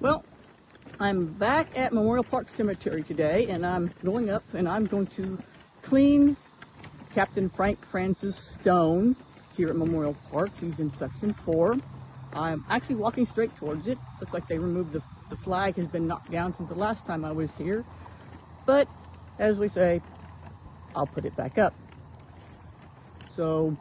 Well, I'm back at Memorial Park Cemetery today, and I'm going up and I'm going to clean Captain Frank Frantz's stone here at Memorial Park. He's in section 4. I'm actually walking straight towards it. Looks like they removed the flag has been knocked down since the last time I was here. But as we say, I'll put it back up. So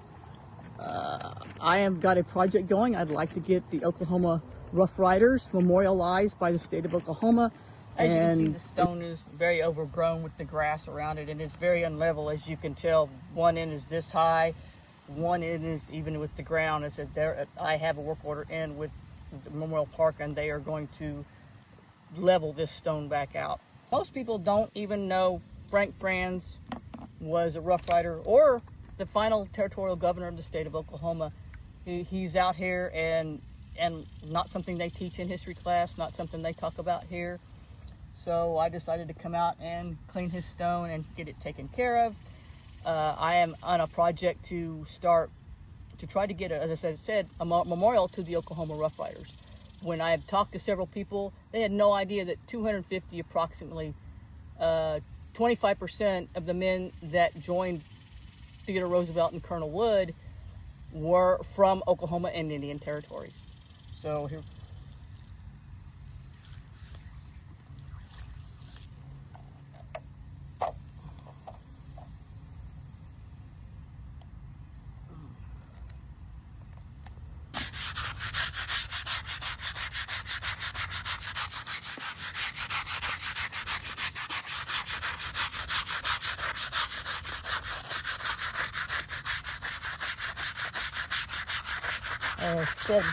I have got a project going. I'd like to get the Oklahoma Rough Riders memorialized by the state of Oklahoma. As you can see, the stone is very overgrown with the grass around it, and it's very unlevel. As you can tell, one end is this high, one end is even with the ground. I said I have a work order in with the Memorial Park, and they are going to level this stone back out. Most people don't even know Frank Frantz was a Rough Rider or the final territorial governor of the state of Oklahoma. He's out here and not something they teach in history class, not something they talk about here. So I decided to come out and clean his stone and get it taken care of. I am on a project to try to get, as I said, a memorial to the Oklahoma Rough Riders. When I have talked to several people, they had no idea that 250 approximately, 25% of the men that joined Theodore Roosevelt and Colonel Wood were from Oklahoma and Indian territories. So here. Good.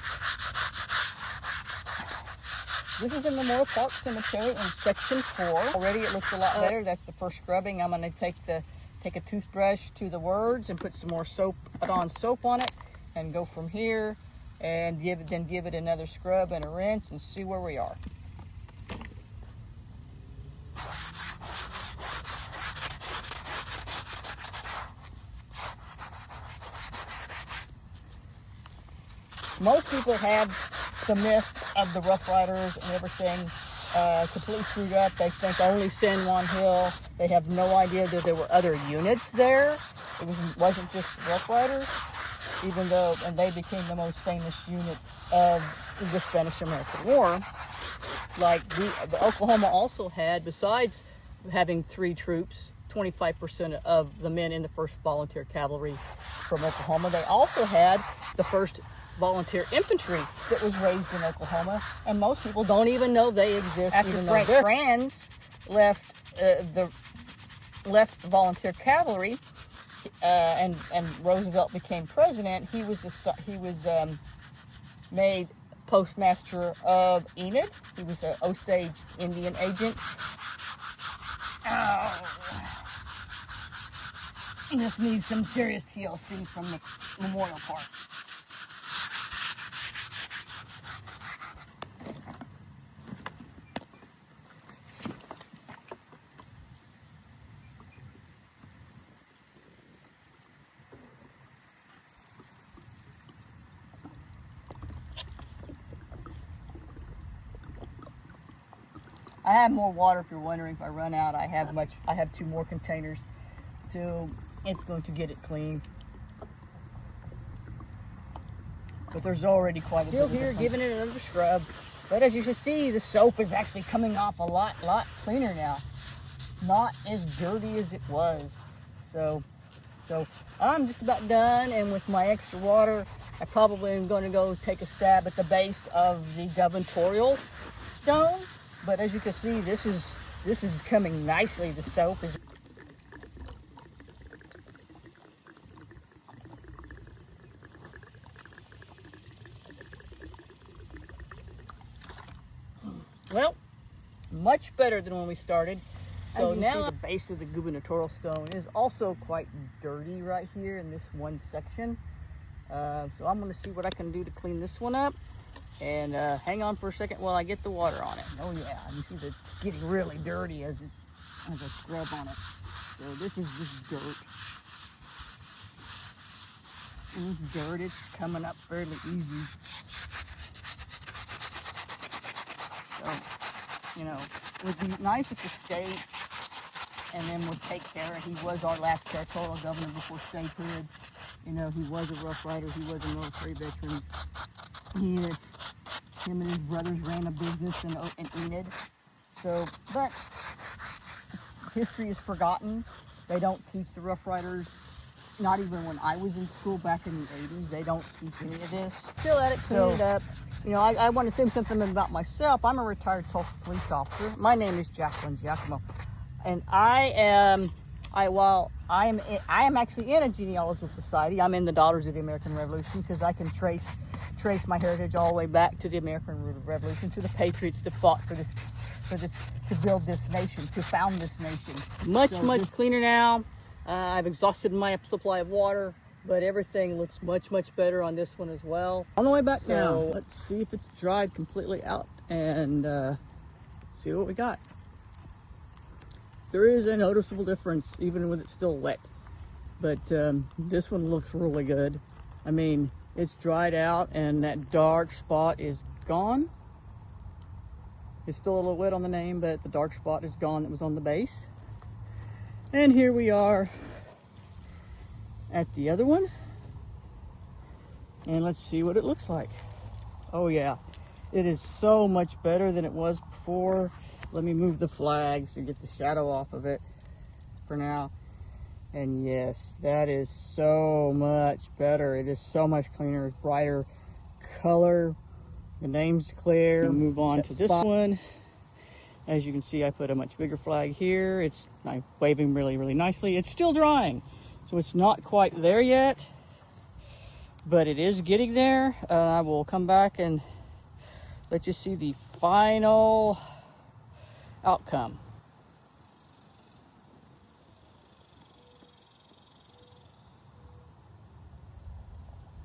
This is in the Memorial Park Cemetery in section 4. Already it looks a lot better. That's the first scrubbing. I'm going to take a toothbrush to the words and put some more soap on it and go from here and give it another scrub and a rinse and see where we are. Most people have the myth of the Rough Riders and everything completely screwed up. They think only San Juan Hill. They have no idea that there were other units there. It wasn't just the Rough Riders, and they became the most famous unit of the Spanish-American War. Like the Oklahoma also had, besides having 3 troops, 25% of the men in the 1st Volunteer Cavalry from Oklahoma. They also had the 1st Volunteer Infantry that was raised in Oklahoma, and most people don't even know they exist. After Frank Frantz left the Volunteer Cavalry, and Roosevelt became president, he was made postmaster of Enid. He was an Osage Indian agent. This needs some serious TLC from the Memorial Park. I have more water if you're wondering. If I run out, I have 2 more containers, so it's going to get it clean. But there's already quite a bit. Still here, giving it another scrub. But as you can see, the soap is actually coming off a lot cleaner now. Not as dirty as it was. So I'm just about done, and with my extra water, I probably am going to go take a stab at the base of the gubernatorial stone. But as you can see, this is coming nicely. The soap is. Well, much better than when we started. So now the base of the gubernatorial stone is also quite dirty right here in this one section. So I'm going to see what I can do to clean this one up. And hang on for a second while I get the water on it. Oh yeah, you see it's getting really dirty as I scrub on it. So this is just dirt. And this dirt, it's coming up fairly easy. you know, it would be nice if the state and then would take care. He was our last territorial governor before statehood. You know, he was a Rough Rider. He was a military veteran. Him and his brothers ran a business in Enid. So, but history is forgotten. They don't teach the Rough Riders. Not even when I was in school back in the 80s, they don't teach any of this. Still at it, clean it up. You know, I want to say something about myself. I'm a retired Tulsa police officer. My name is Jacqueline Giacomo, and I am actually in a genealogical society. I'm in the Daughters of the American Revolution because I can trace my heritage all the way back to the American Revolution, to the patriots that fought for this, to build this nation, to found this nation. Much cleaner now. I've exhausted my supply of water, but everything looks much better on this one as well. On the way back now, let's see if it's dried completely out and see what we got. There is a noticeable difference even when it's still wet, but this one looks really good. I mean, it's dried out and that dark spot is gone. It's still a little wet on the name, but the dark spot is gone that was on the base. And here we are at the other one. And let's see what it looks like. Oh yeah, it is so much better than it was before. Let me move the flags and get the shadow off of it for now. And yes, that is so much better. It is so much cleaner, brighter color. The name's clear. We'll move on to this one. As you can see, I put a much bigger flag here. It's waving really nicely. It's still drying, so it's not quite there yet, but it is getting there. I will come back and let you see the final outcome.